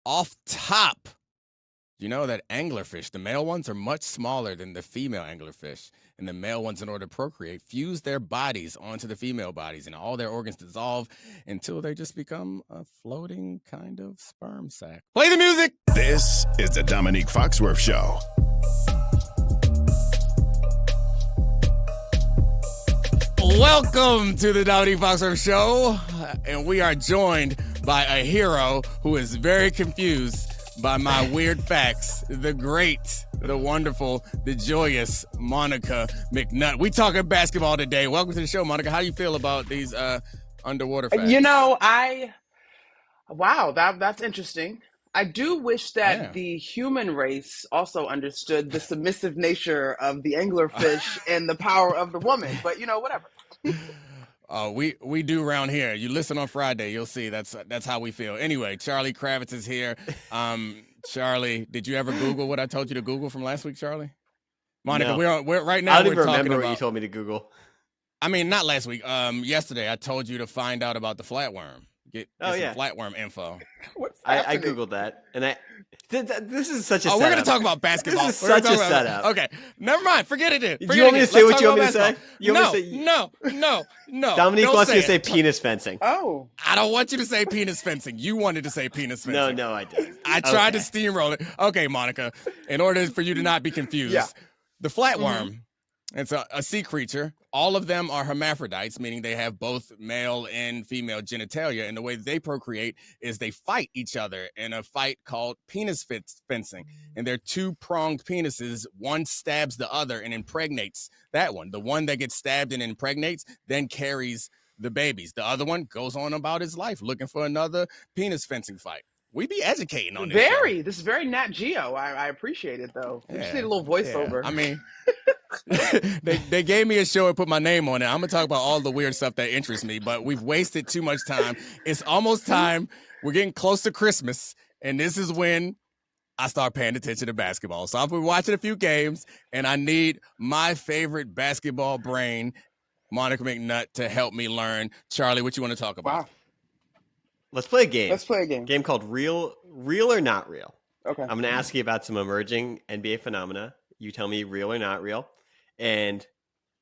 Off top, you know that anglerfish, the male ones are much smaller than the female anglerfish. And the male ones, in order to procreate, fuse their bodies onto the female bodies, and all their organs dissolve until they just become a floating kind of sperm sac. Play the music! This is the Domonique Foxworth Show. Welcome to the Domonique Foxworth Show. And we are joined by a hero who is very confused by my weird facts, the great, the wonderful, the joyous Monica McNutt. We talking basketball today. Welcome to the show, Monica. How do you feel about these underwater facts? You know, that's interesting. I do wish that the human race also understood the submissive nature of the anglerfish and the power of the woman, but you know, whatever. We do around here. You listen on Friday, you'll see that's how we feel. Anyway, Charlie Kravitz is here. Charlie, did you ever Google what I told you to Google from last week, Charlie? Monica, no. we're right now. I don't even talking remember about, what you told me to Google. I mean, not last week. Yesterday, I told you to find out about the flatworm. Get some flatworm info. I Googled that, and this is such a setup. We're going to talk about basketball. This is such a setup. Okay, never mind. Forget it then. Do you want me to say what you want me to say? No. Domonique wants me to say penis fencing. Oh. I don't want you to say penis fencing. You wanted to say penis fencing. No, I didn't. I tried to steamroll it. Okay, Monica, in order for you to not be confused, the flatworm, it's a sea creature. All of them are hermaphrodites, meaning they have both male and female genitalia. And the way they procreate is they fight each other in a fight called penis fencing. And they're two-pronged penises. One stabs the other and impregnates that one. The one that gets stabbed and impregnates then carries the babies. The other one goes on about his life looking for another penis fencing fight. We be educating on this. This is very Nat Geo. I appreciate it, though. We just need a little voiceover. I mean... they gave me a show and put my name on it. I'm going to talk about all the weird stuff that interests me, but we've wasted too much time. It's almost time. We're getting close to Christmas, and this is when I start paying attention to basketball. So I've been watching a few games, and I need my favorite basketball brain, Monica McNutt, to help me learn. Charlie, what you want to talk about? Wow. Let's play a game. A game called Real or Not Real. Okay. I'm going to ask you about some emerging NBA phenomena. You tell me real or not real. And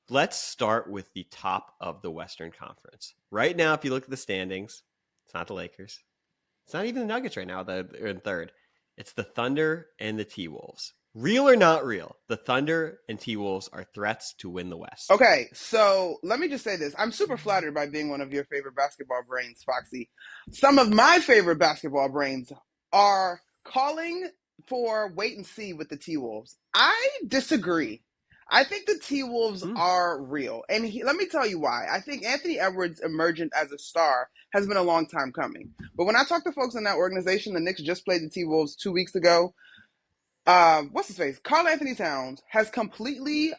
let's start with the top of the Western Conference. Right now, if you look at the standings, it's not the Lakers. It's not even the Nuggets right now. They're in third. It's the Thunder and the T-Wolves. Real or not real, the Thunder and T-Wolves are threats to win the West. Okay, so let me just say this. I'm super flattered by being one of your favorite basketball brains, Foxy. Some of my favorite basketball brains are calling for wait and see with the T-Wolves. I disagree. I think the T-Wolves are real. And let me tell you why. I think Anthony Edwards' emergent as a star has been a long time coming. But when I talk to folks in that organization, the Knicks just played the T-Wolves 2 weeks ago. What's his face? Karl Anthony Towns has completely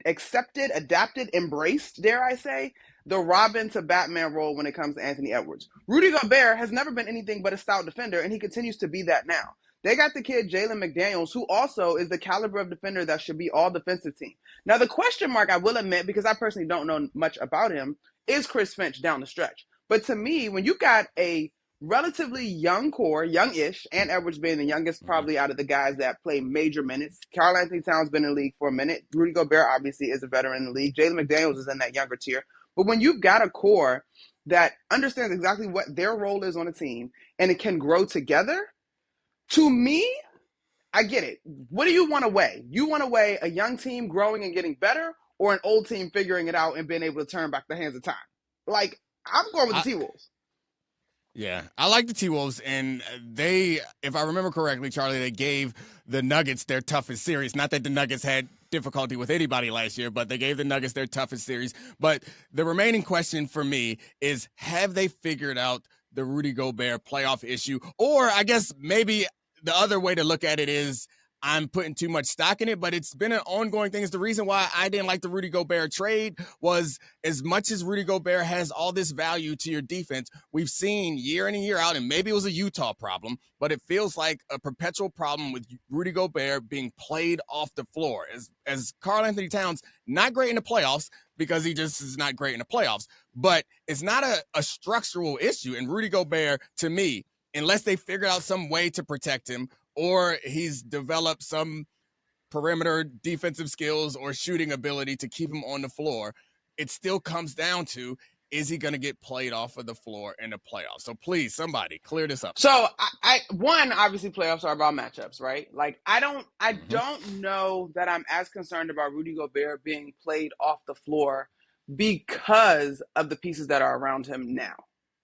accepted, adapted, embraced, dare I say, the Robin to Batman role when it comes to Anthony Edwards. Rudy Gobert has never been anything but a stout defender, and he continues to be that now. They got the kid Jalen McDaniels, who also is the caliber of defender that should be all defensive team. Now, the question mark, I will admit, because I personally don't know much about him, is Chris Finch down the stretch. But to me, when you got a relatively young core, youngish, and Edwards being the youngest probably out of the guys that play major minutes. Karl Anthony Towns been in the league for a minute. Rudy Gobert obviously is a veteran in the league. Jalen McDaniels is in that younger tier. But when you've got a core that understands exactly what their role is on a team and it can grow together, to me, I get it. What do you want to weigh? You want to weigh a young team growing and getting better or an old team figuring it out and being able to turn back the hands of time? Like, I'm going with the T-Wolves. Yeah, I like the T-Wolves, and they, if I remember correctly, Charlie, they gave the Nuggets their toughest series. Not that the Nuggets had difficulty with anybody last year, but they gave the Nuggets their toughest series. But the remaining question for me is, have they figured out the Rudy Gobert playoff issue? Or I guess maybe the other way to look at it is I'm putting too much stock in it, but it's been an ongoing thing. It's the reason why I didn't like the Rudy Gobert trade was as much as Rudy Gobert has all this value to your defense, we've seen year in and year out, and maybe it was a Utah problem, but it feels like a perpetual problem with Rudy Gobert being played off the floor. As Karl Anthony Towns, not great in the playoffs because he just is not great in the playoffs, but it's not a structural issue. And Rudy Gobert, to me, unless they figured out some way to protect him, or he's developed some perimeter defensive skills or shooting ability to keep him on the floor, it still comes down to, is he going to get played off of the floor in the playoffs? So please, somebody clear this up. So one, obviously playoffs are about matchups, right? Like I don't know that I'm as concerned about Rudy Gobert being played off the floor because of the pieces that are around him now,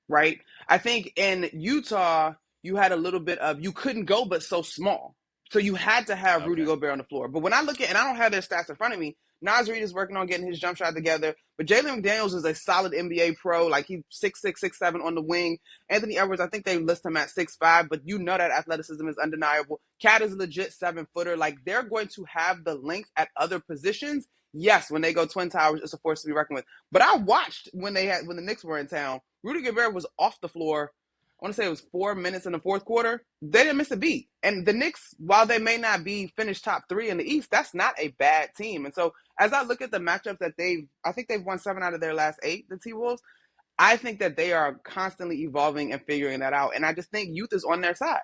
right? I think in Utah, you had a little bit of, you couldn't go but so small. So you had to have Rudy Gobert on the floor. But when I look at, and I don't have their stats in front of me, Naz Reid is working on getting his jump shot together. But Jalen McDaniels is a solid NBA pro. Like he's 6'6", 6'7" on the wing. Anthony Edwards, I think they list him at 6'5", but you know that athleticism is undeniable. Cat is a legit 7-footer. Like they're going to have the length at other positions. Yes, when they go Twin Towers, it's a force to be reckoned with. But I watched when the Knicks were in town. Rudy Gobert was off the floor. I want to say it was 4 minutes in the fourth quarter. They didn't miss a beat. And the Knicks, while they may not be finished top 3 in the East, that's not a bad team. And so as I look at the matchups that I think they've won 7 out of their last 8, the T-Wolves, I think that they are constantly evolving and figuring that out. And I just think youth is on their side.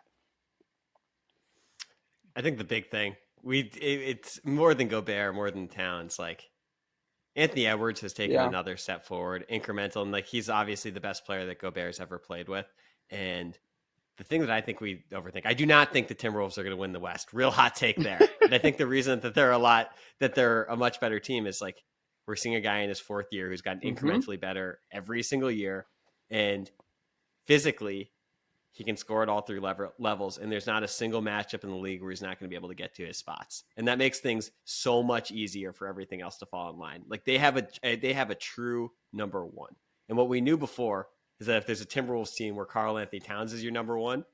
I think the big thing, it's more than Gobert, more than Towns. Like Anthony Edwards has taken another step forward, incremental, and like he's obviously the best player that Gobert's ever played with. And the thing that I think we overthink, I do not think the Timberwolves are going to win the West. Real hot take there. And I think the reason that they're a much better team is like we're seeing a guy in his 4th year who's gotten incrementally better every single year, and physically he can score at all 3 levels, and there's not a single matchup in the league where he's not going to be able to get to his spots. And that makes things so much easier for everything else to fall in line. Like they have a true number 1. And what we knew before is that if there's a Timberwolves team where Karl Anthony Towns is your number 1,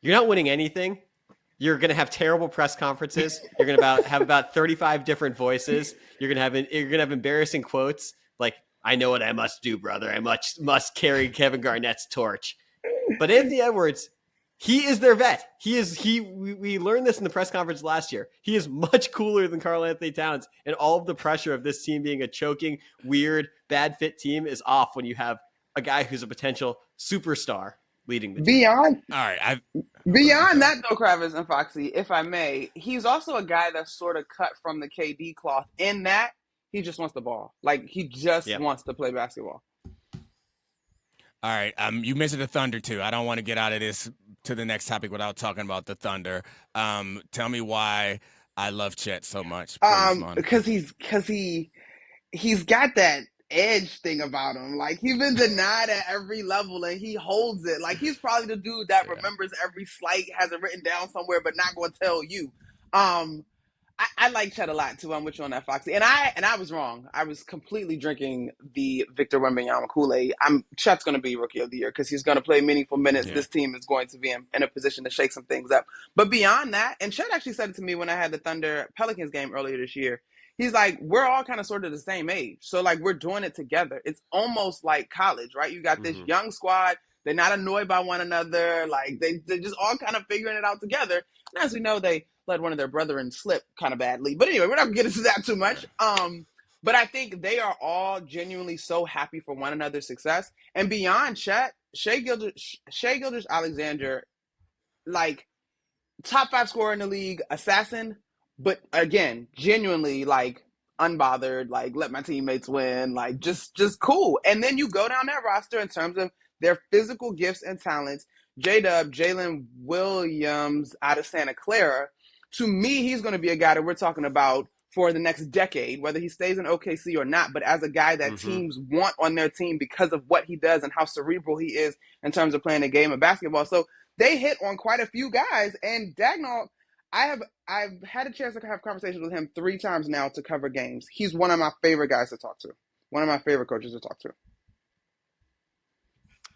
you're not winning anything. You're going to have terrible press conferences. You're going to have about 35 different voices. You're going to have embarrassing quotes like, "I know what I must do, brother. I must carry Kevin Garnett's torch." But Anthony Edwards, he is their vet. We learned this in the press conference last year. He is much cooler than Karl Anthony Towns, and all of the pressure of this team being a choking, weird, bad fit team is off when you have a guy who's a potential superstar leading the team. Beyond that, though, Kravis and Foxy, if I may, he's also a guy that's sort of cut from the KD cloth in that he just wants the ball. Like he just wants to play basketball. All right. You mentioned the Thunder too. I don't want to get out of this to the next topic without talking about the Thunder. Tell me why I love Chet so much. Because he's got that edge thing about him. Like he's been denied at every level and he holds it. Like he's probably the dude that remembers every slight, has it written down somewhere, but not going to tell you. I like Chet a lot too. I'm with you on that, Foxy. And I was wrong. I was completely drinking the Victor Wembanyama Kool-Aid. Chet's going to be Rookie of the Year because he's going to play meaningful minutes. Yeah. This team is going to be in a position to shake some things up. But beyond that, and Chet actually said it to me when I had the Thunder Pelicans game earlier this year. He's like, we're all kind of sort of the same age. So like we're doing it together. It's almost like college, right? You got this young squad. They're not annoyed by one another. Like they're just all kind of figuring it out together. And as we know, they let one of their brethren slip kind of badly. But anyway, we're not going to get into that too much. But I think they are all genuinely so happy for one another's success. And beyond Chet, Shai Gilgeous-Alexander, like top 5 scorer in the league, assassin, but again, genuinely like unbothered, like let my teammates win, like just cool. And then you go down that roster in terms of their physical gifts and talents. J-Dub, Jalen Williams out of Santa Clara. To me, he's going to be a guy that we're talking about for the next decade, whether he stays in OKC or not, but as a guy that teams want on their team because of what he does and how cerebral he is in terms of playing a game of basketball. So they hit on quite a few guys, and Dagnall, I've had a chance to have conversations with him 3 times now to cover games. He's one of my favorite guys to talk to, one of my favorite coaches to talk to.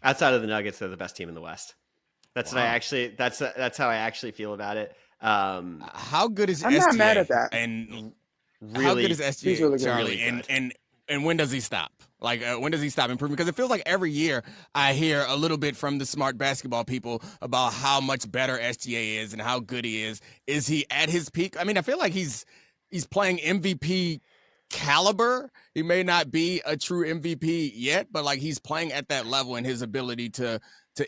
Outside of the Nuggets, they're the best team in the West. That's what that's how I actually feel about it. How good is I'm SGA? not mad at that. And really, how good is SGA, really Charlie? Really and when does he stop? Like, when does he stop improving? Because it feels like every year I hear a little bit from the smart basketball people about how much better SGA is and how good he is. Is he at his peak? I mean, I feel like he's playing MVP caliber. He may not be a true MVP yet, but like he's playing at that level in his ability to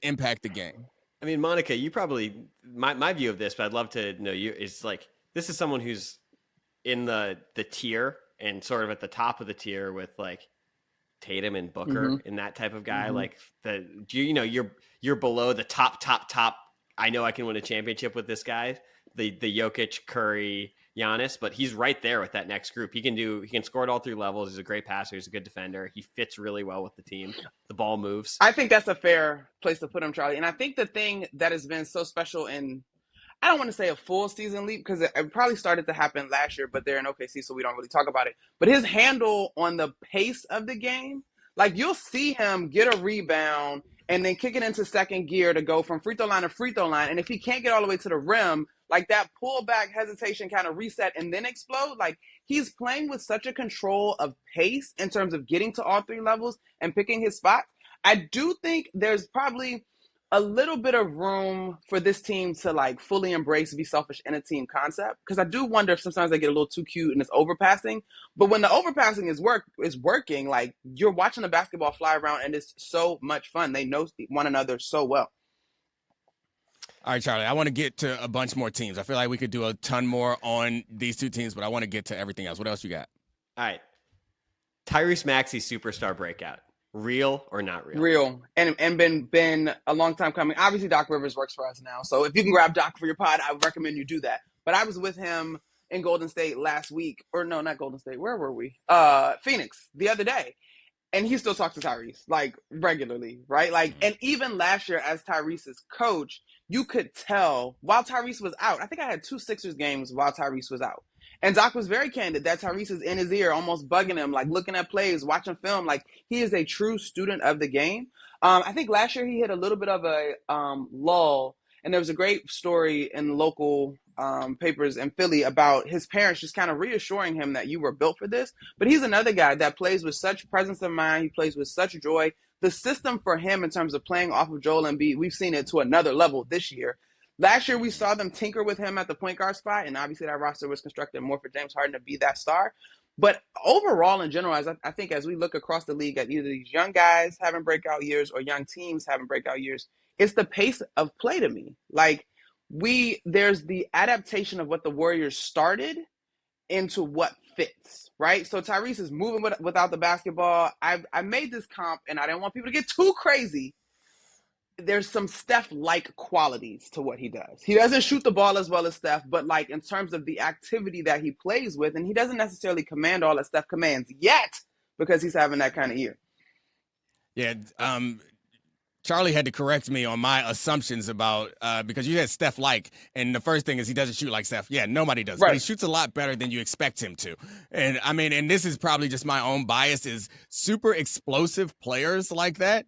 impact the game. I mean, Monica, you probably my view of this, but I'd love to know you is like this is someone who's in the tier and sort of at the top of the tier with like Tatum and Booker Mm-hmm. and that type of guy. Mm-hmm. Like you're below the top. I know I can win a championship with this guy, the Jokic, Curry, Giannis, but he's right there with that next group. He can score at all three levels. He's a great passer. He's a good defender. He fits really well with the team. The ball moves. I think that's a fair place to put him, Charlie. And I think the thing that has been so special in, I don't want to say a full season leap because it probably started to happen last year, but they're in OKC, so we don't really talk about it. But his handle on the pace of the game, like you'll see him get a rebound and then kick it into second gear to go from free throw line to free throw line. And if he can't get all the way to the rim, like that pullback hesitation kind of reset and then explode. Like he's playing with such a control of pace in terms of getting to all three levels and picking his spots. I do think there's probably a little bit of room for this team to like fully embrace be selfish in a team concept, because I do wonder if sometimes they get a little too cute and it's overpassing. But when the overpassing is working, like you're watching the basketball fly around and it's so much fun. They know one another so well. All right, Charlie, I want to get to a bunch more teams. I feel like we could do a ton more on these two teams, but I want to get to everything else. What else you got? All right. Tyrese Maxey superstar breakout. Real or not real? Real. And been a long time coming. Obviously, Doc Rivers works for us now. So if you can grab Doc for your pod, I would recommend you do that. But I was with him in Golden State last week. Or no, not Golden State. Where were we? Phoenix the other day. And he still talks to Tyrese, like, regularly, right? Like, and even last year as Tyrese's coach, you could tell while Tyrese was out. I think I had 2 Sixers games while Tyrese was out. And Doc was very candid that Tyrese is in his ear, almost bugging him, like looking at plays, watching film. Like, he is a true student of the game. I think last year he hit a little bit of a lull. And there was a great story in local papers in Philly about his parents just kind of reassuring him that you were built for this. But he's another guy that plays with such presence of mind. He plays with such joy. The system for him in terms of playing off of Joel Embiid, we've seen it to another level this year. Last year, we saw them tinker with him at the point guard spot, and obviously that roster was constructed more for James Harden to be that star. But overall, in general, I think as we look across the league at either these young guys having breakout years or young teams having breakout years, it's the pace of play to me. Like, there's the adaptation of what the Warriors started into what fits, right? So Tyrese is moving without the basketball. I made this comp, and I didn't want people to get too crazy. There's some Steph-like qualities to what he does. He doesn't shoot the ball as well as Steph, but like in terms of the activity that he plays with, and he doesn't necessarily command all that Steph commands yet because he's having that kind of year. Yeah, Charlie had to correct me on my assumptions about because you had Steph like, and the first thing is he doesn't shoot like Steph. Yeah, nobody does. Right. But he shoots a lot better than you expect him to. And I mean, and this is probably just my own bias, is super explosive players like that,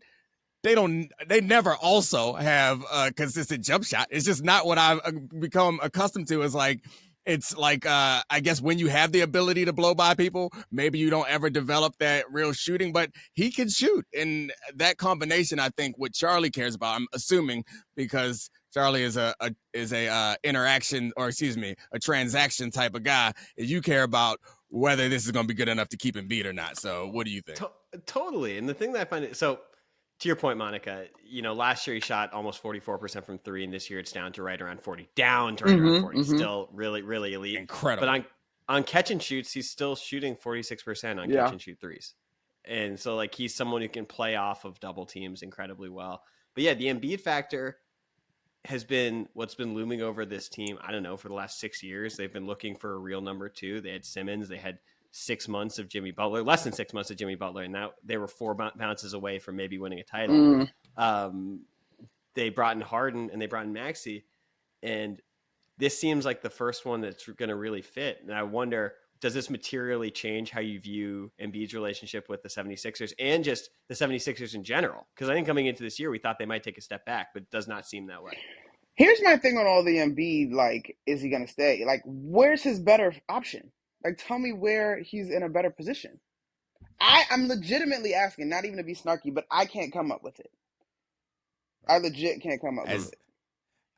they never also have a consistent jump shot. It's just not what I've become accustomed to. It's like, I guess when you have the ability to blow by people, maybe you don't ever develop that real shooting, but he can shoot. And that combination, I think, what Charlie cares about, I'm assuming, because Charlie is a interaction, or excuse me, a transaction type of guy, is you care about whether this is going to be good enough to keep him beat or not. So what do you think? Totally. And the thing that I find so to your point, Monica, last year he shot almost 44% from three, and this year it's down to right around 40. Down to right around 40. Still really, really elite. Incredible. But on catch and shoots, he's still shooting 46% on catch and shoot threes. And so, like, he's someone who can play off of double teams incredibly well. But yeah, the Embiid factor has been what's been looming over this team, I don't know, for the last 6 years. They've been looking for a real number two. They had Simmons. They had 6 months of Jimmy Butler, less than 6 months of Jimmy Butler, and now they were 4 bounces away from maybe winning a title. They brought in Harden and they brought in Maxey, and this seems like the first one that's going to really fit. And I wonder, does this materially change how you view Embiid's relationship with the 76ers and just the 76ers in general? Because I think coming into this year, we thought they might take a step back, but it does not seem that way. Here's my thing on all the Embiid, like, is he going to stay? Like, where's his better option? Like, tell me where he's in a better position. I'm legitimately asking, not even to be snarky, but I can't come up with it. I legit can't come up with it.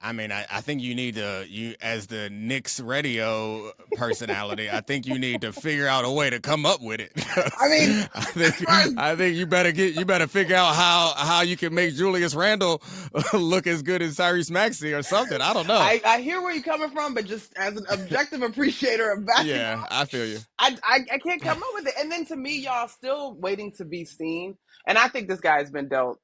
I mean, I think you need to, as the Knicks radio personality, I think you need to figure out a way to come up with it. I mean, I think you better figure out how you can make Julius Randle look as good as Tyrese Maxey or something. I don't know. I hear where you're coming from, but just as an objective appreciator of basketball, yeah, I feel you. I can't come up with it. And then to me, y'all still waiting to be seen. And I think this guy has been dealt.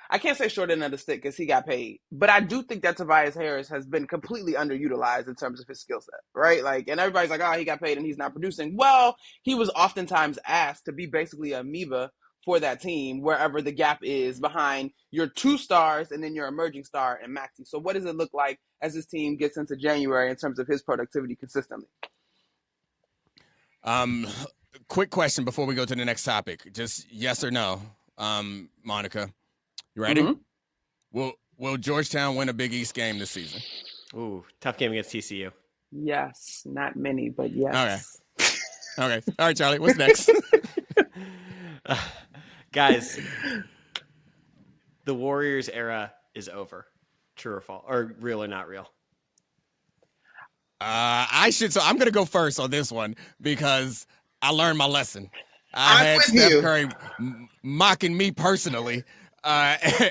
I can't say short end of the stick because he got paid, but I do think that Tobias Harris has been completely underutilized in terms of his skill set, right? Like, and everybody's like, oh, he got paid and he's not producing. Well, he was oftentimes asked to be basically a amoeba for that team, wherever the gap is behind your two stars and then your emerging star and Maxey. So what does it look like as this team gets into January in terms of his productivity consistently? Quick question before we go to the next topic. Just yes or no, Monica. You ready? Mm-hmm. Will Georgetown win a Big East game this season? Ooh, tough game against TCU. Yes, not many, but yes. Okay. All right, Charlie. What's next? Guys, the Warriors era is over. True or false? Or real or not real? So I'm going to go first on this one because I learned my lesson. I had Steph Curry mocking me personally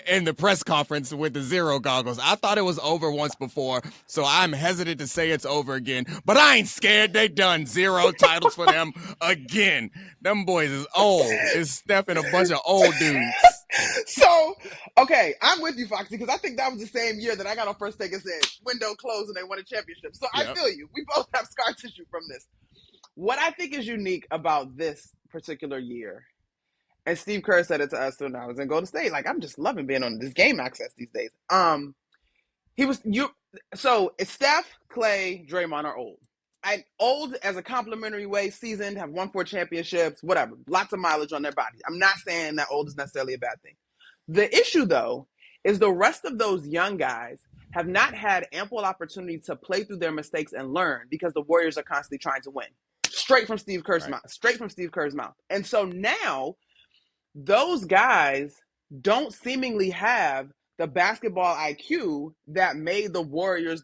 in the press conference with the zero goggles. I thought it was over once before, so I'm hesitant to say it's over again. But I ain't scared. They done 0 titles for them again. Them boys is old. It's Steph and a bunch of old dudes. So, okay, I'm with you, Foxy, because I think that was the same year that I got on First Take and said, window closed and they won a championship. So I feel you. We both have scar tissue from this. What I think is unique about this particular year, and Steve Kerr said it to us when I was in Golden State, like, I'm just loving being on this game access these days. So it's Steph, Clay, Draymond are old. Old as a complimentary way, seasoned, have won 4 championships, whatever. Lots of mileage on their bodies. I'm not saying that old is necessarily a bad thing. The issue, though, is the rest of those young guys have not had ample opportunity to play through their mistakes and learn because the Warriors are constantly trying to win. Straight from Steve Kerr's mouth. And so now those guys don't seemingly have the basketball IQ that made the Warriors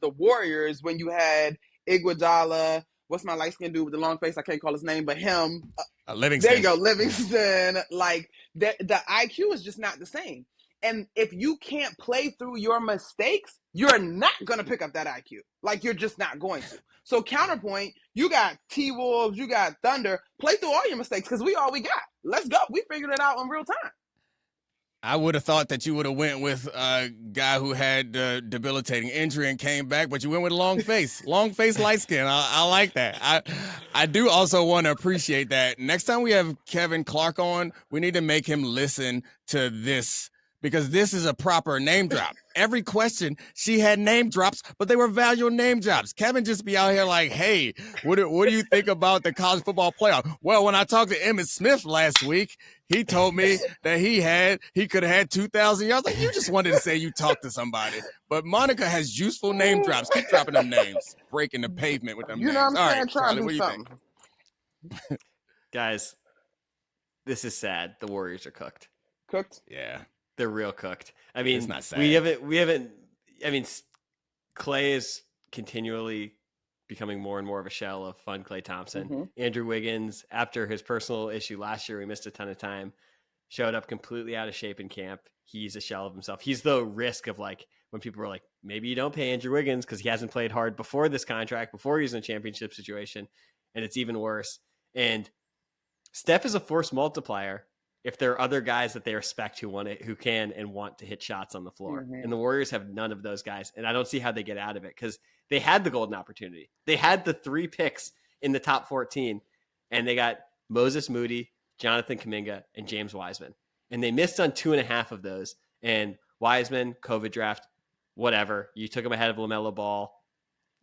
when you had Iguodala, what's my light-skinned dude with the long face? I can't call his name, but him. Livingston. There you go, Livingston. Like, the IQ is just not the same. And if you can't play through your mistakes, you're not going to pick up that IQ. Like, you're just not going to. So counterpoint, you got T-Wolves, you got Thunder. Play through all your mistakes because we all we got. Let's go. We figured it out in real time. I would have thought that you would have went with a guy who had debilitating injury and came back, but you went with long face, light skin. I like that. I do also want to appreciate that. Next time we have Kevin Clark on, we need to make him listen to this because this is a proper name drop. Every question, she had name drops, but they were valuable name drops. Kevin just be out here like, hey, what do you think about the college football playoff? Well, when I talked to Emmitt Smith last week, he told me that he could have had 2,000 yards. Like, you just wanted to say you talked to somebody. But Monica has useful name drops. Keep dropping them names, breaking the pavement with them names. You know what I'm saying? All right, Charlie, what do you think? Guys, this is sad. The Warriors are cooked. Cooked? Yeah. They're real cooked. I mean, it's not sad. we haven't. I mean, Clay is continually becoming more and more of a shell of fun Klay Thompson. Mm-hmm. Andrew Wiggins, after his personal issue last year, he missed a ton of time, showed up completely out of shape in camp. He's a shell of himself. He's the risk of, like, when people were like, maybe you don't pay Andrew Wiggins because he hasn't played hard before this contract, before he's in a championship situation, and it's even worse. And Steph is a force multiplier if there are other guys that they respect who can and want to hit shots on the floor. Mm-hmm. And the Warriors have none of those guys. And I don't see how they get out of it because they had the golden opportunity. They had the 3 picks in the top 14, and they got Moses Moody, Jonathan Kuminga, and James Wiseman. And they missed on 2.5 of those. And Wiseman, COVID draft, whatever. You took him ahead of LaMelo Ball.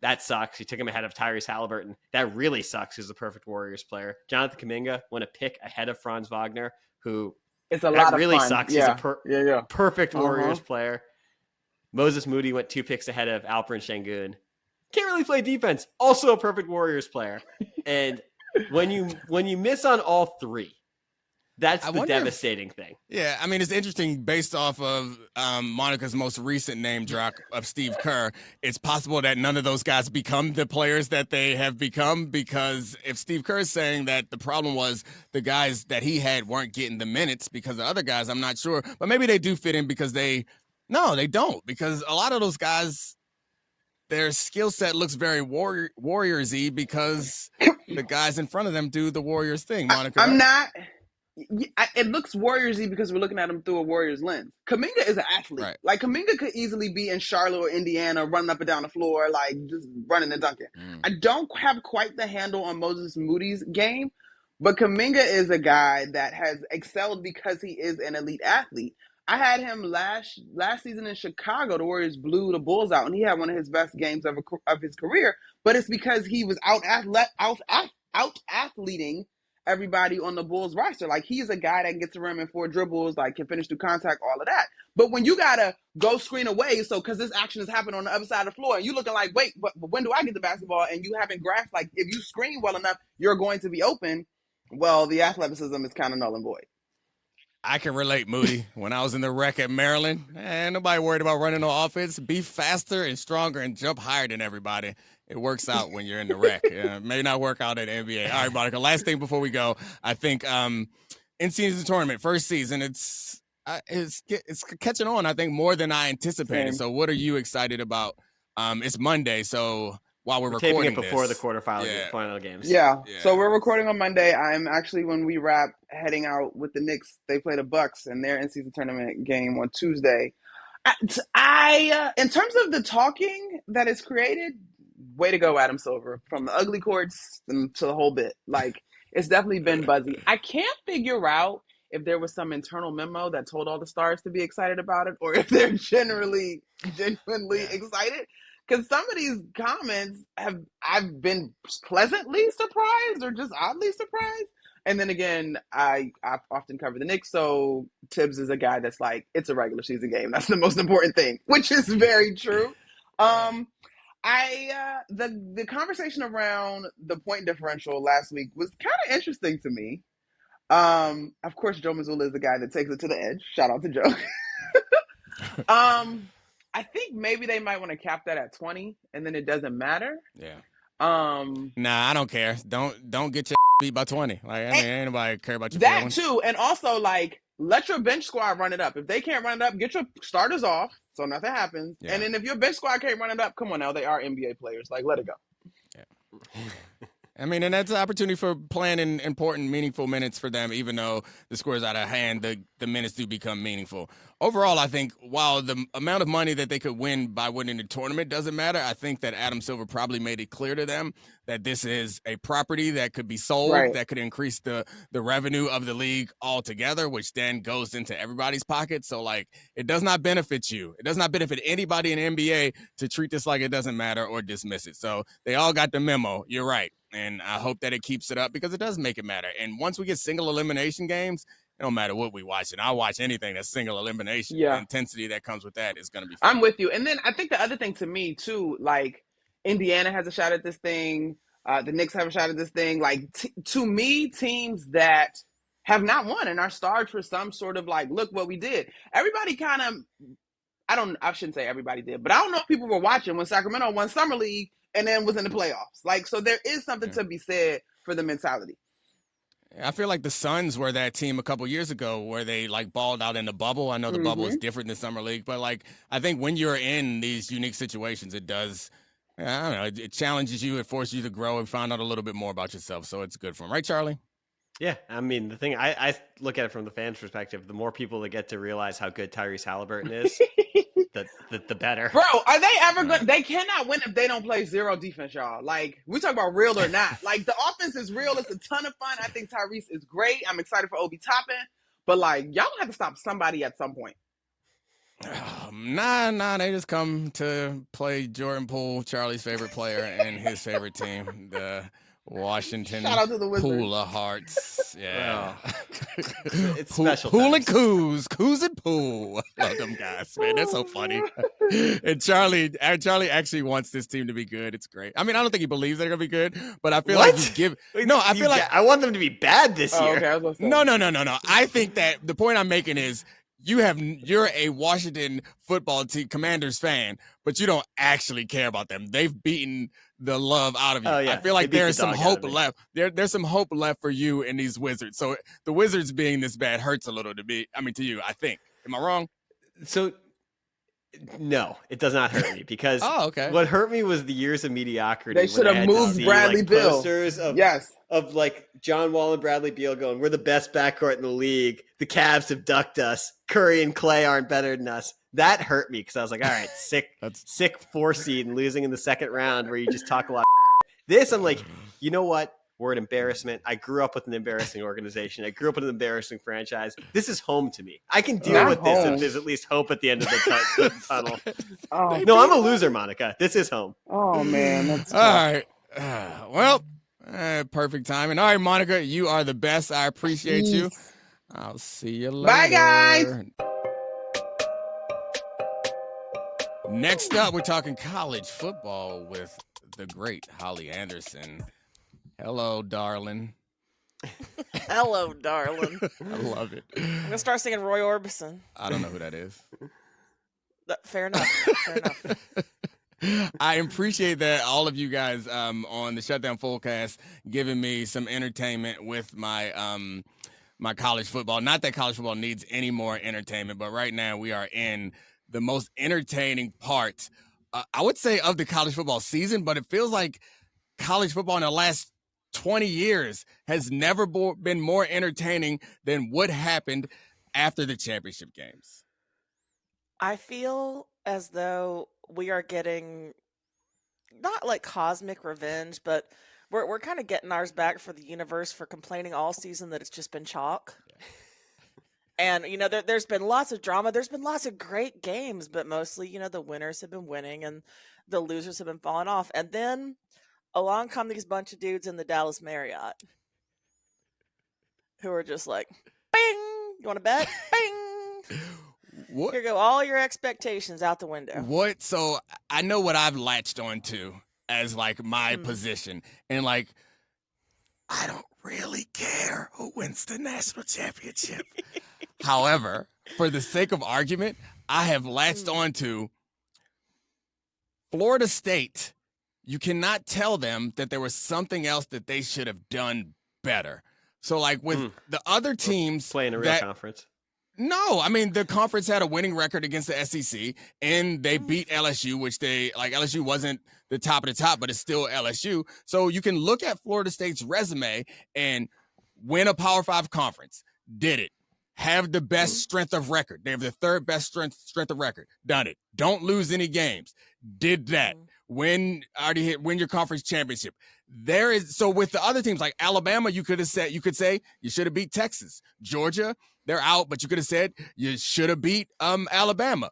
That sucks. You took him ahead of Tyrese Halliburton. That really sucks. He's the perfect Warriors player. Jonathan Kuminga went a pick ahead of Franz Wagner, who it's a lot of really fun. sucks. Yeah. He's a perfect Warriors player. Moses Moody went 2 picks ahead of Alperen Şengün. Can't really play defense. Also a perfect Warriors player. And when you miss on all 3, That's I the wonder if- devastating thing. Yeah, I mean, it's interesting based off of Monica's most recent name drop of Steve Kerr. It's possible that none of those guys become the players that they have become, because if Steve Kerr is saying that the problem was the guys that he had weren't getting the minutes because the other guys, I'm not sure. But maybe they do fit in because they don't, because a lot of those guys, their skill set looks very Warriors-y because the guys in front of them do the Warriors thing, Monica. I'm right? not. It looks Warriorsy because we're looking at him through a Warriors lens. Kuminga is an athlete. Right. Like, Kuminga could easily be in Charlotte or Indiana, running up and down the floor, like just running and dunking. I don't have quite the handle on Moses Moody's game, but Kuminga is a guy that has excelled because he is an elite athlete. I had him last season in Chicago. The Warriors blew the Bulls out, and he had one of his best games of his career. But it's because he was out athleting everybody on the Bulls roster. Like, he's a guy that can get to rim in 4 dribbles, like can finish through contact, all of that. But when you gotta go screen away, so because this action is happening on the other side of the floor, and you looking like, wait, but when do I get the basketball? And you haven't grasped, like, if you screen well enough, you're going to be open. Well, the athleticism is kind of null and void. I can relate, Moody. When I was in the rec at Maryland, nobody worried about running no offense. Be faster and stronger and jump higher than everybody. It works out when you're in the rec. May not work out at the NBA. All right, Monica, last thing before we go. I think in-season tournament, first season, it's catching on, I think, more than I anticipated. Same. So what are you excited about? It's Monday, so while we're Taping recording it before this, the final games. Yeah. So we're recording on Monday. I'm actually, when we wrap, heading out with the Knicks. They play the Bucks in their in-season tournament game on Tuesday. I in terms of the talking that is created, way to go, Adam Silver. From the ugly courts to the whole bit. Like, it's definitely been buzzy. I can't figure out if there was some internal memo that told all the stars to be excited about it, or if they're genuinely excited. Because some of these comments I've been pleasantly surprised or just oddly surprised. And then again, I often cover the Knicks, so Tibbs is a guy that's like, it's a regular season game. That's the most important thing, which is very true. The conversation around the point differential last week was kind of interesting to me. Of course, Joe Mazzulla is the guy that takes it to the edge. Shout out to Joe. I think maybe they might want to cap that at 20, and then it doesn't matter. Yeah. Nah, I don't care. Don't get your beat by 20. Like, I mean, ain't nobody care about your that feelings. too, and also, like, let your bench squad run it up. If they can't run it up, get your starters off so nothing happens. Yeah. And then if your bench squad can't run it up, come on now, they are NBA players. Like, let it go. Yeah. I mean, and that's an opportunity for playing in important, meaningful minutes for them, even though the score's out of hand, the minutes do become meaningful. Overall, I think while the amount of money that they could win by winning the tournament doesn't matter, I think that Adam Silver probably made it clear to them that this is a property that could be sold, Right. that could increase the revenue of the league altogether, which then goes into everybody's pocket. So, like, it does not benefit you. It does not benefit anybody in the NBA to treat this like it doesn't matter or dismiss it. So they all got the memo. You're right. And I hope that it keeps it up because it does make it matter. And once we get single elimination games, it don't matter what we watch. And I'll watch anything that's single elimination. Yeah. The intensity that comes with that is going to be fun. I'm with you. And then I think the other thing to me, too, like, Indiana has a shot at this thing. The Knicks have a shot at this thing. Like, to me, teams that have not won and are starved for some sort of, like, look what we did. Everybody kind of, I shouldn't say everybody did, but I don't know if people were watching when Sacramento won Summer League and then was in the playoffs. Like, so there is something to be said for the mentality. I feel like the Suns were that team a couple years ago where they, like, balled out in the bubble. I know the bubble is different than Summer League, but, like, I think when you're in these unique situations, it does, I don't know, it challenges you, it forces you to grow and find out a little bit more about yourself. So it's good for them. Right, Charlie? Yeah, I mean, the thing, I look at it from the fans' perspective. The more people that get to realize how good Tyrese Halliburton is, the better. Bro, are they ever good? They cannot win if they don't play zero defense, y'all. Like, we talk about real or not. Like, the offense is real. It's a ton of fun. I think Tyrese is great. I'm excited for Obi Toppin. But, like, y'all have to stop somebody at some point. Nah, they just come to play Jordan Poole, Charlie's favorite player, and his favorite team, the Washington. Shout out to the Wizards. Pool of Hearts. Yeah. It's special Pool times. and Coos and Pool. I love them guys, man. They're so funny. And Charlie actually wants this team to be good. It's great. I mean, I don't think he believes they're gonna be good, but I feel like you give. No, I feel like I want them to be bad this year. Okay, I was no. I think that the point I'm making is you're a Washington football team Commanders fan, but you don't actually care about them. They've beaten the love out of you. Oh, yeah. I feel like They beat there's the some dog out hope of me. left. There's some hope left for you in these Wizards. So the Wizards being this bad hurts a little to you, I think. Am I wrong? So, no, it does not hurt me because Oh, okay. what hurt me was the years of mediocrity. They should when I have had to moved see, Bradley like, Beal. posters of Yes. like John Wall and Bradley Beal going, "We're the best backcourt in the league. The Cavs have ducked us. Curry and Clay aren't better than us." That hurt me because I was like, "All right, sick 4 seed and losing in the second round where you just talk a lot." This, I'm like, you know what? We're an embarrassment. I grew up with an embarrassing organization. I grew up with an embarrassing franchise. This is home to me. I can deal Not with this home. if there's at least hope at the end of the tunnel. Oh, No, I'm a loser, Monica. This is home. oh man, that's All tough. right. Perfect timing. All right, Monica, you are the best. I appreciate you. Jeez. I'll see you later. Bye, guys. Next up, we're talking college football with the great Holly Anderson. Hello, darling. Hello, darling. I love it. I'm gonna start singing Roy Orbison. I don't know who that is. Fair enough. Fair enough. I appreciate that all of you guys on the Shutdown Fullcast giving me some entertainment with my my college football. Not that college football needs any more entertainment, but right now we are in the most entertaining part, I would say, of the college football season, but it feels like college football in the last 20 years has never been more entertaining than what happened after the championship games. I feel as though we are getting not like cosmic revenge, but we're kind of getting ours back for the universe for complaining all season that it's just been chalk. And, there's been lots of drama. There's been lots of great games, but mostly, the winners have been winning and the losers have been falling off. And then along come these bunch of dudes in the Dallas Marriott who are just like, bing, you want to bet? Bing. What? Here go all your expectations out the window. What? So I know what I've latched onto as like my position. And like, I don't really care who wins the national championship. However, for the sake of argument, I have latched onto Florida State. You cannot tell them that there was something else that they should have done better. So like with the other teams Playing a real conference. No, I mean, the conference had a winning record against the SEC, and they beat LSU, which LSU wasn't the top of the top, but it's still LSU. So you can look at Florida State's resume and win a Power 5 conference. Did it. Have the best strength of record. They have the third best strength of record. Done it. Don't lose any games. Did that. Win your conference championship. So with the other teams like Alabama, you could say you should have beat Texas. Georgia, they're out, but you could have said you should have beat Alabama.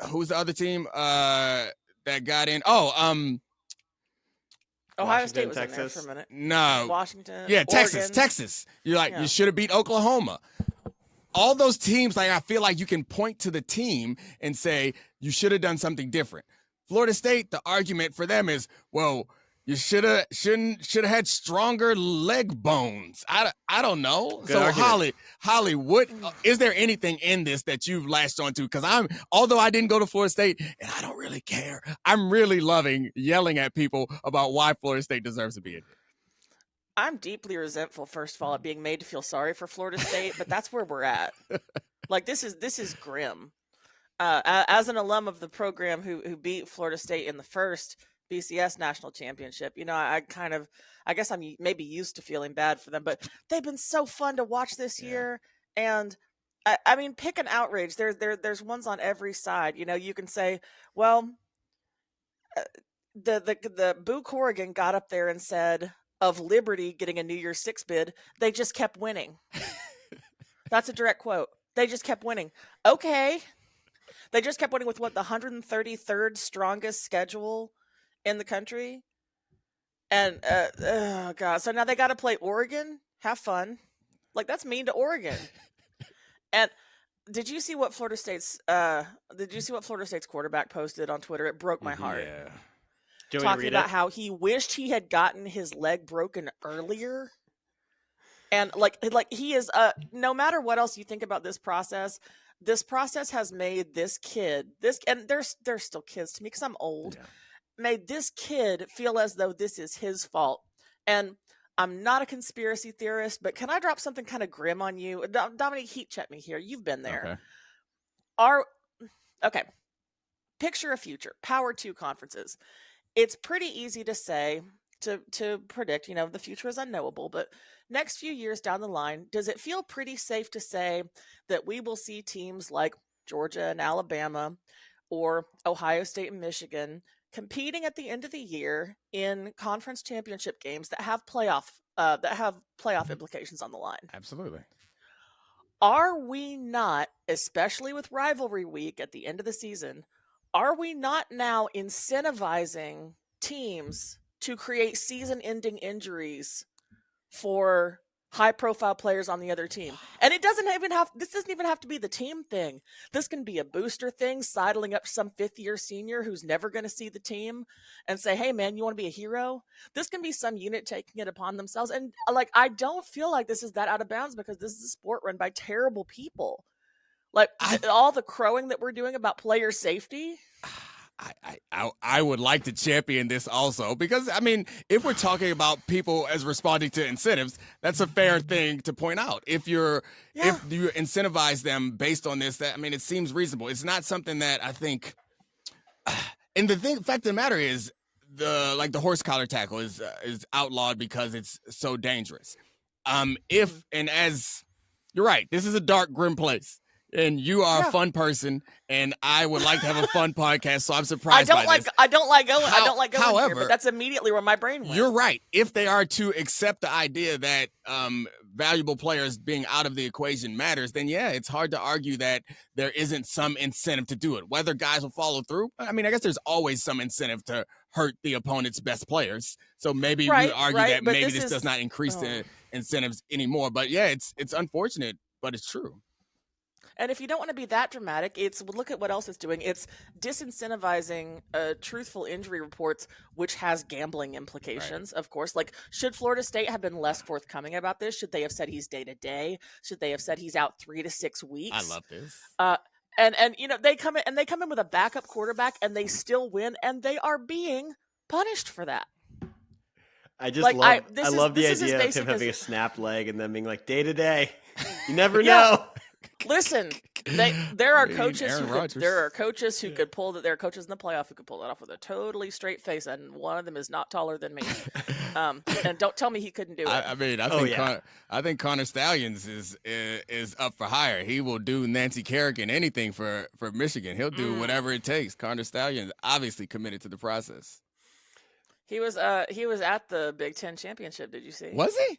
Who's the other team that got in? Ohio State was Texas. in there for a minute. No. Washington. Yeah, Oregon. Texas. You're like, you should have beat Oklahoma. All those teams, like, I feel like you can point to the team and say you should have done something different. Florida State, the argument for them is, well, you should have had stronger leg bones. I don't know. Good So argument. Holly, what is there anything in this that you've latched onto? Because although I didn't go to Florida State and I don't really care, I'm really loving yelling at people about why Florida State deserves to be in it. I'm deeply resentful, first of all, at being made to feel sorry for Florida State, but that's where we're at. Like, this is grim. As an alum of the program who beat Florida State in the first BCS national championship, I guess I'm maybe used to feeling bad for them, but they've been so fun to watch this year. And I mean, pick an outrage. There's ones on every side. You can say, well, the Boo Corrigan got up there and said of Liberty getting a New Year's Six bid, they just kept winning. That's a direct quote. They just kept winning. Okay. They just kept winning with the 133rd strongest schedule in the country. And oh god, so now they got to play Oregon. Have fun. Like that's mean to Oregon. And did you see what Florida State's quarterback posted on Twitter? It broke my heart. Yeah. Do you want me to Talking read about it? how he wished he had gotten his leg broken earlier. And like he is no matter what else you think about this process has made this kid and they're still kids to me because I'm old. Yeah. Made this kid feel as though this is his fault. And I'm not a conspiracy theorist, but can I drop something kind of grim on you? Dominique, heat check me here. You've been there. Okay. Picture a future. Power 2 conferences. It's pretty easy to say, to predict, the future is unknowable, but next few years down the line, does it feel pretty safe to say that we will see teams like Georgia and Alabama or Ohio State and Michigan competing at the end of the year in conference championship games that have playoff implications on the line? Absolutely. Are we not, especially with rivalry week at the end of the season, are we not now incentivizing teams to create season-ending injuries for high-profile players on the other team? And this doesn't even have to be the team thing. This can be a booster thing, sidling up some fifth-year senior who's never going to see the team and say, hey, man, you want to be a hero? This can be some unit taking it upon themselves. And I don't feel like this is that out of bounds because this is a sport run by terrible people. All the crowing that we're doing about player safety. I would like to champion this also because, if we're talking about people as responding to incentives, that's a fair thing to point out. If you incentivize them based on this, it seems reasonable. It's not something that I think. And fact of the matter is, the horse collar tackle is outlawed because it's so dangerous. As you're right, this is a dark, grim place. And you are a fun person, and I would like to have a fun podcast, so I'm surprised by this. I don't like going However, here, but that's immediately where my brain went. You're right. If they are to accept the idea that valuable players being out of the equation matters, then it's hard to argue that there isn't some incentive to do it. Whether guys will follow through, I guess there's always some incentive to hurt the opponent's best players. So maybe we argue that maybe this does not increase the incentives anymore. But it's unfortunate, but it's true. And if you don't want to be that dramatic, look at what else it's doing. It's disincentivizing truthful injury reports, which has gambling implications, of course. Like, should Florida State have been less forthcoming about this? Should they have said he's day-to-day? Should they have said he's out 3 to 6 weeks? I love this. And they come in with a backup quarterback, and they still win, and they are being punished for that. I love the idea of him having a snapped leg and then being like, day-to-day. You never know. Listen, there are coaches who could pull that. There are coaches in the playoff who could pull that off with a totally straight face, and one of them is not taller than me. And don't tell me he couldn't do it. I think Connor Stallions is up for hire. He will do Nancy Kerrigan anything for Michigan. He'll do whatever it takes. Connor Stallions obviously committed to the process. He was at the Big Ten championship. Did you see? Was he?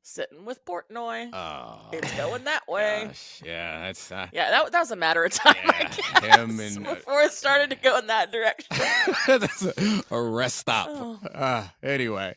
Sitting with Portnoy. Oh, it's going that way. Gosh, yeah, that's that was a matter of time. Him and before it started to go in that direction. That's a rest stop. Anyway,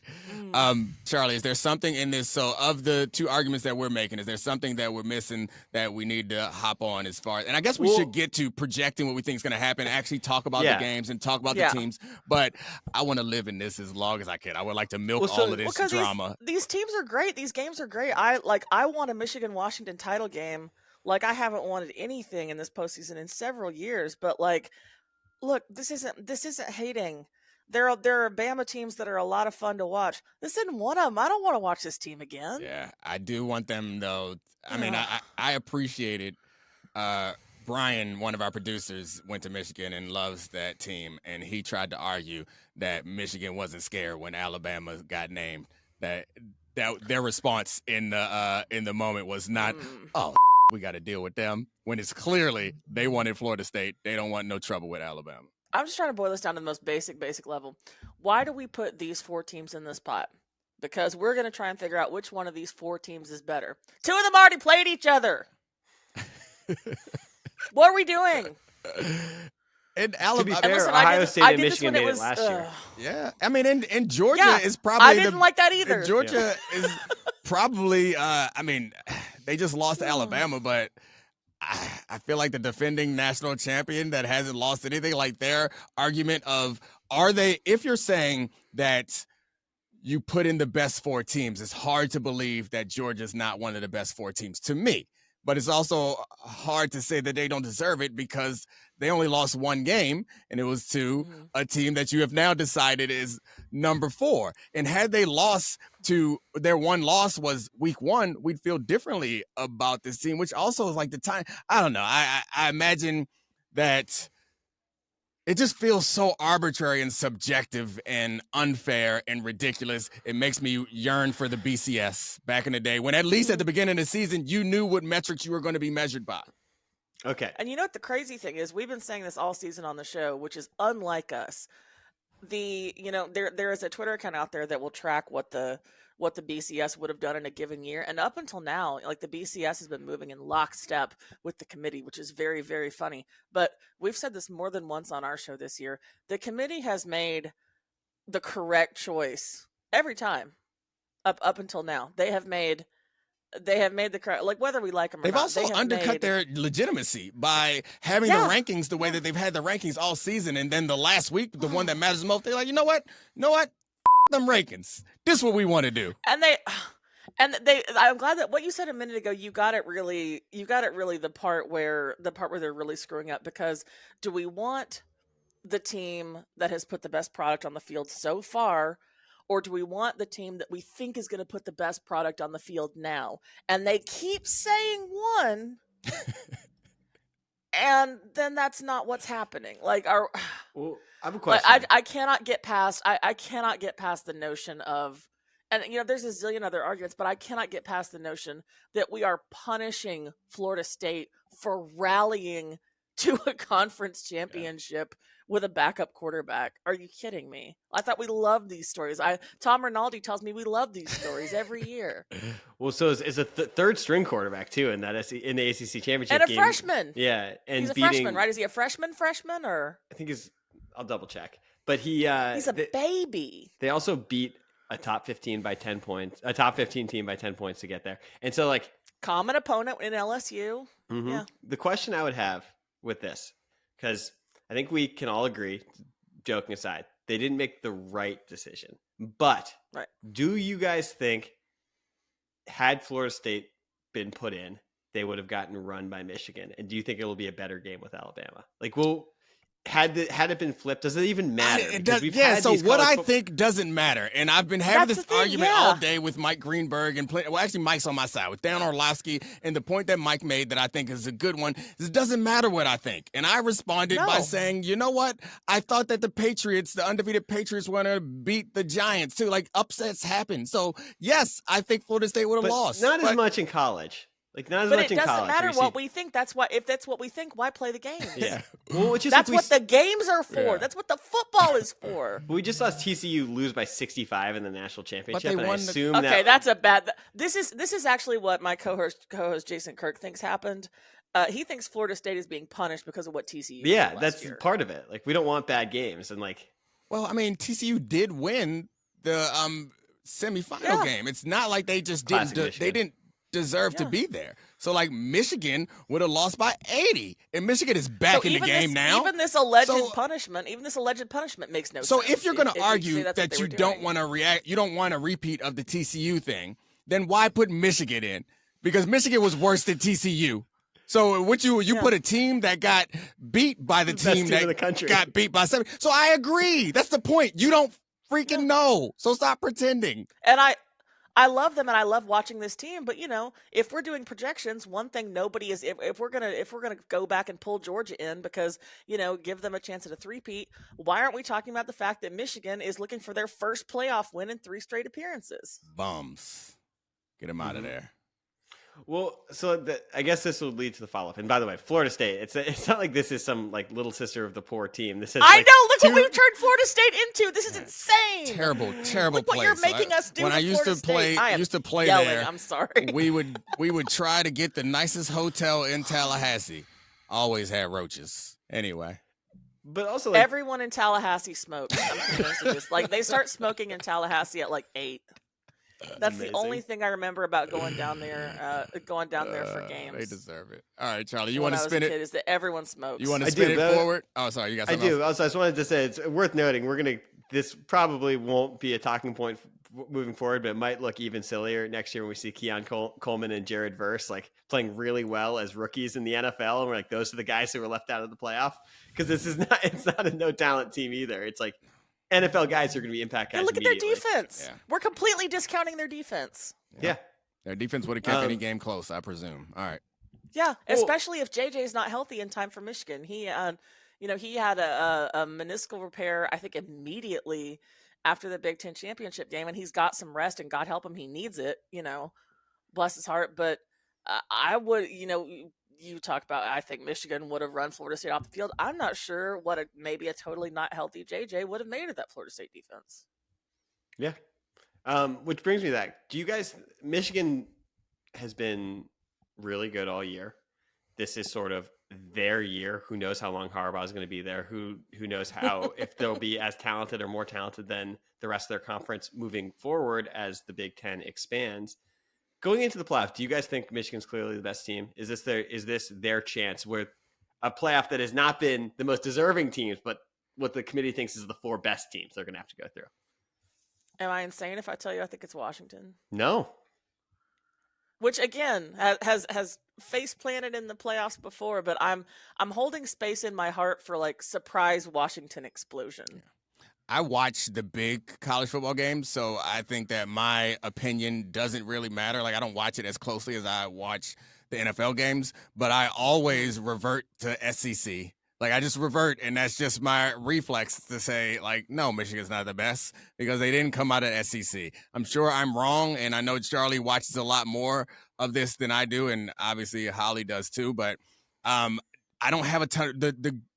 Charlie, is there something in this? So, of the two arguments that we're making, is there something that we're missing that we need to hop on as far? And I guess we should get to projecting what we think is going to happen. Actually, talk about the games and talk about the teams. But I want to live in this as long as I can. I would like to milk all of this drama. These teams are great. These games are great. I want a Michigan-Washington title game. Like, I haven't wanted anything in this postseason in several years. But look, this isn't hating. There are Bama teams that are a lot of fun to watch. This isn't one of them. I don't want to watch this team again. Yeah, I do want them though. I appreciate it. Brian, one of our producers, went to Michigan and loves that team, and he tried to argue that Michigan wasn't scared when Alabama got named. That their response in the moment was not, we got to deal with them, when it's clearly they wanted Florida State. They don't want no trouble with Alabama. I'm just trying to boil this down to the most basic level. Why do we put these 4 teams in this pot? Because we're going to try and figure out which one of these 4 teams is better. 2 of them already played each other. What are we doing? And To be Alabama, fair, listen, Ohio State I and did this Michigan when it made it was, last year. yeah. I mean, and Georgia Yeah, is probably I didn't like that either. Georgia is probably. I mean, they just lost to Alabama, but I feel like the defending national champion that hasn't lost anything. Like their argument of are they? If you're saying that you put in the best 4 teams, it's hard to believe that Georgia's not one of the best 4 teams to me. But it's also hard to say that they don't deserve it because they only lost 1 game, and it was to a team that you have now decided is number 4. And had they lost to their one loss was week 1, we'd feel differently about this team, which also is like the time. I don't know. I imagine that it just feels so arbitrary and subjective and unfair and ridiculous. It makes me yearn for the BCS back in the day when at least at the beginning of the season, you knew what metrics you were going to be measured by. Okay. And you know what the crazy thing is? We've been saying this all season on the show, which is unlike us. There is a Twitter account out there that will track what the BCS would have done in a given year. And up until now, like the BCS has been moving in lockstep with the committee, which is very, very funny. But we've said this more than once on our show this year. The committee has made the correct choice every time up until now. They have made the correct, like whether we like them or They've not. also undercut their legitimacy by having the rankings the way that they've had the rankings all season. And then the last week, the one that matters the most, they're like, you know what? Them rankings. This is what we want to do. And I'm glad that what you said a minute ago, you got it really the part where they're really screwing up, because do we want the team that has put the best product on the field so far, or do we want the team that we think is going to put the best product on the field now? And they keep saying one, and then that's not what's happening. Like Well, I have a question. I cannot get past I cannot get past the notion of, and there's a zillion other arguments, but I cannot get past the notion that we are punishing Florida State for rallying to a conference championship with a backup quarterback. Are you kidding me? I thought we loved these stories. Tom Rinaldi tells me we love these stories every year. Well, so is a third string quarterback too in that in the ACC championship And a game. freshman. Yeah, and He's a beating, freshman, right? Is he a freshman or? I think I'll double check. But he's a baby. They also beat a top 15 by 10 points, a top 15 team by 10 points to get there. And so Common opponent in LSU. Mm-hmm. Yeah. The question I would have with this, because I think we can all agree, joking aside, they didn't make the right decision. But do you guys think had Florida State been put in, they would have gotten run by Michigan? And do you think it will be a better game with Alabama? Had it been flipped, does it even matter? So what I think doesn't matter. And I've been having this argument all day with Mike Greenberg and actually Mike's on my side with Dan Orlovsky, and the point that Mike made that I think is a good one is it doesn't matter what I think. And I responded by saying, you know what? I thought that the undefeated Patriots were going to beat the Giants too. Like upsets happen. So yes, I think Florida State would have lost. Not as much in college. Not as but much in college. But it doesn't matter what we think. If that's what we think, why play the games? Yeah. Well, that's what the games are for. Yeah. That's what the football is for. We just saw TCU lose by 65 in the national championship. But they won that's a bad. This is actually what my co-host Jason Kirk thinks happened. He thinks Florida State is being punished because of what TCU. Yeah, that's part of it. We don't want bad games, and Well, I mean, TCU did win the semifinal game. It's not like they just didn't. They didn't deserve to be there. So Michigan would have lost by 80, and Michigan is back in the game now. Even this alleged punishment makes no sense. So if you're going to argue that you don't want to you don't want a repeat of the TCU thing, then why put Michigan in? Because Michigan was worse than TCU. So you put a team that got beat by the team that got beat by 7. So I agree. That's the point. You don't freaking know. So stop pretending. And I love them and I love watching this team, but if we're doing projections, one thing nobody is if we're gonna go back and pull Georgia in because give them a chance at a three-peat, why aren't we talking about the fact that Michigan is looking for their first playoff win in 3 straight appearances? Bums, get them out of there. Well, so I guess this will lead to the follow-up. And by the way, Florida State, it's not like this is some little sister of the poor team. This is I know. Look what we've turned Florida State into. This is insane. Terrible Look place. What you're making us do. When I used to play yelling, there, I'm sorry. We would try to get the nicest hotel in Tallahassee. Always had roaches. Anyway. But also, like, Everyone in Tallahassee smokes. I'm convinced of this. Like, they start smoking in Tallahassee at like 8. That's amazing. the only thing I remember about going down there for games. They deserve it. All right, Charlie, you when want to I was spin a it? kid, is that everyone smokes. You want I to spin do, it but- forward? Oh, sorry, you got I something do. else? Also, I just wanted to say it's worth noting. This probably won't be a talking point moving forward, but it might look even sillier next year when we see Keon Coleman and Jared Verse like playing really well as rookies in the NFL, and we're like, those are the guys who were left out of the playoff, because it's not a no talent team either. It's like NFL guys are going to be impact guys. And look at their immediately. defense. Yeah. We're completely discounting their defense. Yeah. Their defense would have kept any game close, I presume. All right. Yeah, Well- especially if JJ's not healthy in time for Michigan. He had a meniscal repair, I think, immediately after the Big Ten championship game, and he's got some rest, and God help him, he needs it. Bless his heart. But I would, you talk about, I think Michigan would have run Florida State off the field. I'm not sure what maybe a totally not healthy JJ would have made of that Florida State defense. Yeah. Which brings me to that. Do you guys, Michigan has been really good all year. This is sort of their year. Who knows how long Harbaugh is going to be there? Who knows how, if they'll be as talented or more talented than the rest of their conference moving forward as the Big Ten expands. Going into the playoff, do you guys think Michigan's clearly the best team? Is this their chance where a playoff that has not been the most deserving teams, but what the committee thinks is the 4 best teams they're going to have to go through? Am I insane if I tell you I think it's Washington? No. Which again has face planted in the playoffs before, but I'm holding space in my heart for like surprise Washington explosion. I watch the big college football games, so I think that my opinion doesn't really matter. Like, I don't watch it as closely as I watch the NFL games, but I always revert to SEC. Like, I just revert, and that's just my reflex to say, like, no, Michigan's not the best because they didn't come out of SEC. I'm sure I'm wrong, and I know Charlie watches a lot more of this than I do, and obviously Holly does too, but I don't have a ton.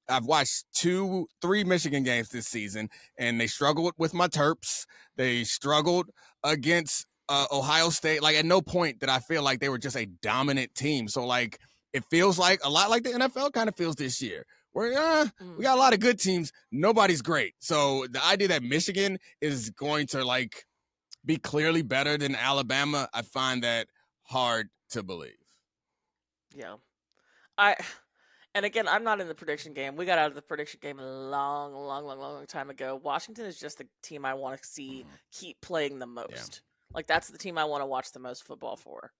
I've watched 2-3 Michigan games this season, and they struggled with my Terps. They struggled against Ohio State. Like, at no point did I feel like they were just a dominant team. So, like, it feels like a lot like the NFL kind of feels this year. Where we got a lot of good teams. Nobody's great. So the idea that Michigan is going to, like, be clearly better than Alabama, I find that hard to believe. Yeah. And again, I'm not in the prediction game. We got out of the prediction game a long time ago. Washington is just the team I want to see keep playing the most. Yeah. Like, that's the team I want to watch the most football for.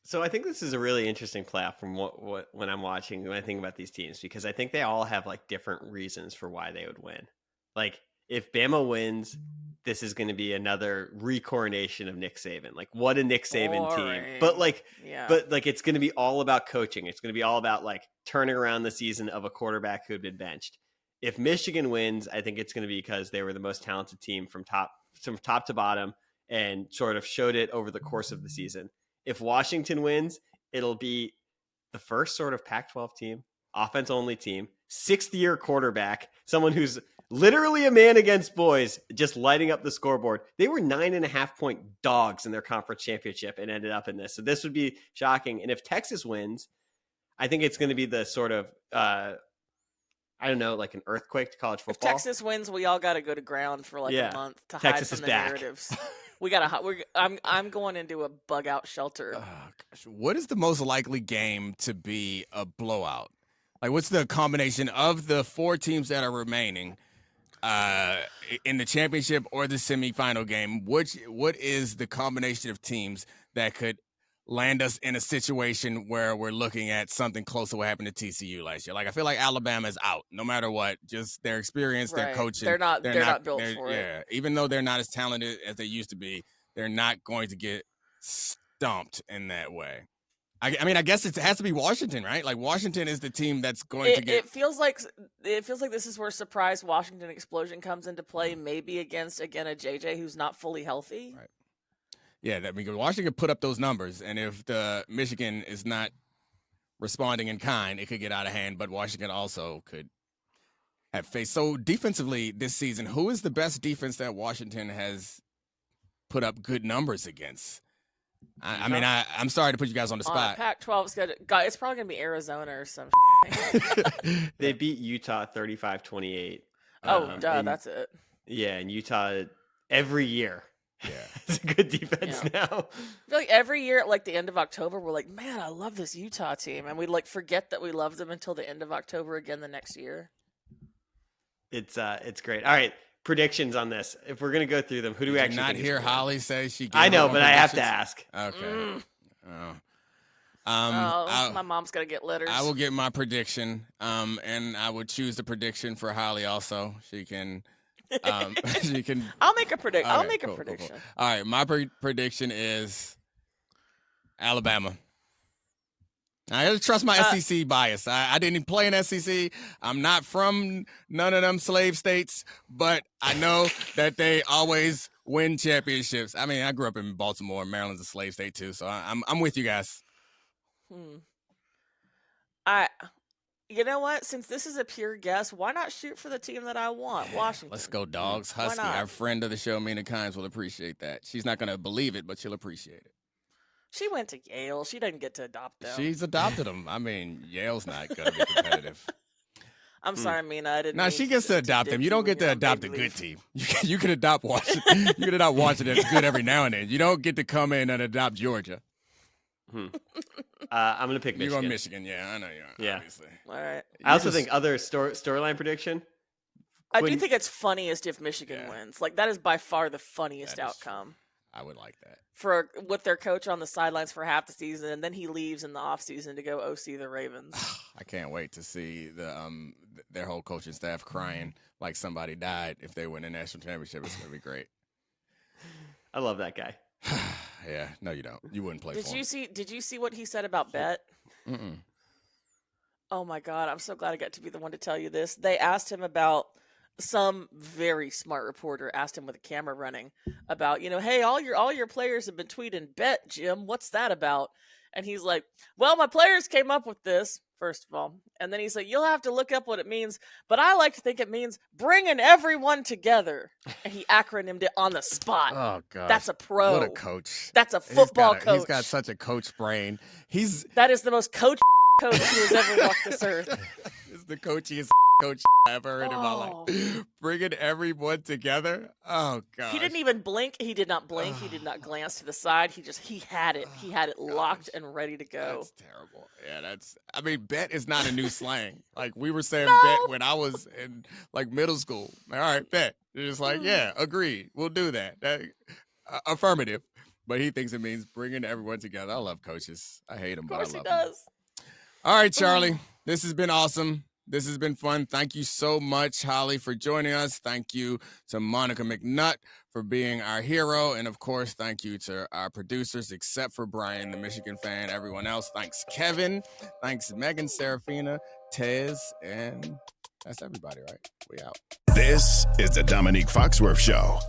So I think this is a really interesting playoff from what when I'm watching, when I think about these teams, because I think they all have like different reasons for why they would win. Like, if Bama wins, this is going to be another recoronation of Nick Saban. Like, what a Nick Saban team. But like, it's going to be all about coaching. It's going to be all about like turning around the season of a quarterback who had been benched. If Michigan wins, I think it's going to be because they were the most talented team from top to bottom and sort of showed it over the course of the season. If Washington wins, it'll be the first sort of Pac-12 team, offense-only team, 6th-year quarterback, someone who's literally a man against boys, just lighting up the scoreboard. They were 9.5-point dogs in their conference championship and ended up in this. So this would be shocking. And if Texas wins, I think it's going to be the sort of, I don't know, like an earthquake to college football. If Texas wins, we all got to go to ground for like a month to Texas hide from is the back. narratives. I'm going into a bug out shelter. Gosh. What is the most likely game to be a blowout? Like, what's the combination of the 4 teams that are remaining in the championship or the semifinal game? What is the combination of teams that could land us in a situation where we're looking at something close to what happened to TCU last year? Like, I feel like Alabama's out, no matter what. Just their experience, their coaching. They're not built for it. Yeah, even though they're not as talented as they used to be, they're not going to get stomped in that way. I mean, I guess it has to be Washington, right? Like, Washington is the team that's going to get. It feels like this is where surprise Washington explosion comes into play. Maybe against a JJ who's not fully healthy. Right. Yeah, that because Washington put up those numbers, and if the Michigan is not responding in kind, it could get out of hand. But Washington also could have faced. So defensively this season, who is the best defense that Washington has put up good numbers against? I mean, I'm sorry to put you guys on the spot. Pac-12 is good. God, it's probably gonna be Arizona or some. They beat Utah 35-28. That's it. Yeah, and Utah every year. Yeah, it's a good defense now. I feel like every year at like the end of October, we're like, man, I love this Utah team, and we like forget that we love them until the end of October again the next year. It's great. All right, predictions on this. If we're gonna go through them, who do we actually not think is hear gonna win? Holly say she? I know, but I have to predictions? ask. Okay. My mom's gonna get letters. I will get my prediction, and I would choose the prediction for Holly also. She can. She can. I'll make a prediction. Okay, I'll make a cool. prediction. All right, my prediction is Alabama. I gotta trust my SEC bias. I didn't even play in SEC. I'm not from none of them slave states, but I know that they always win championships. I mean, I grew up in Baltimore. Maryland's a slave state too, so I'm with you guys. You know what? Since this is a pure guess, why not shoot for the team that I want, Washington? Let's go, dogs. Husky, our friend of the show, Mina Kimes, will appreciate that. She's not gonna believe it, but she'll appreciate it. She went to Yale. She didn't get to adopt them. She's adopted them. I mean, Yale's not gonna be competitive. I'm sorry, Mina. I didn't. No, she gets to adopt them. You don't get to adopt a good team. You can adopt Washington. You can adopt Washington. It's good every now and then. You don't get to come in and adopt Georgia. I'm going to pick Michigan. You're going Michigan. Yeah, I know you are. Yeah. Obviously. All right. I also think other storyline prediction. I do think it's funniest if Michigan wins. Like, that is by far the funniest outcome. I would like that. With their coach on the sidelines for half the season, and then he leaves in the offseason to go OC the Ravens. I can't wait to see their whole coaching staff crying like somebody died if they win a national championship. It's going to be great. I love that guy. Yeah, no, you don't. You wouldn't play for him. Did you see what he said about Bet? Mm-mm. Oh my God, I'm so glad I got to be the one to tell you this. They asked him about, some very smart reporter asked him with a camera running about, hey, all your players have been tweeting Bet, Jim. What's that about? And he's like, well, my players came up with this, first of all. And then he's like, you'll have to look up what it means. But I like to think it means bringing everyone together. And he acronymed it on the spot. Oh, God. That's a pro. What a coach. That's a football coach. He's got such a coach brain. That is the most coach who has ever walked this earth. It's the coachiest coach I ever heard in my life. Bringing everyone together. Oh, God. He didn't even blink. He did not blink. He did not glance to the side. He had it. He had it locked and ready to go. That's terrible. Yeah, bet is not a new slang. Like, we were saying bet when I was in, like, middle school. Like, all right, bet. They're just like, yeah, agreed. We'll do that. Affirmative. But he thinks it means bringing everyone together. I love coaches. I hate them, but I love them. Of course he does. All right, Charlie. This has been awesome. This has been fun. Thank you so much, Holly, for joining us. Thank you to Monica McNutt for being our hero. And, of course, thank you to our producers, except for Brian, the Michigan fan, everyone else. Thanks, Kevin. Thanks, Megan, Serafina, Tez, and that's everybody, right? We out. This is the Domonique Foxworth Show.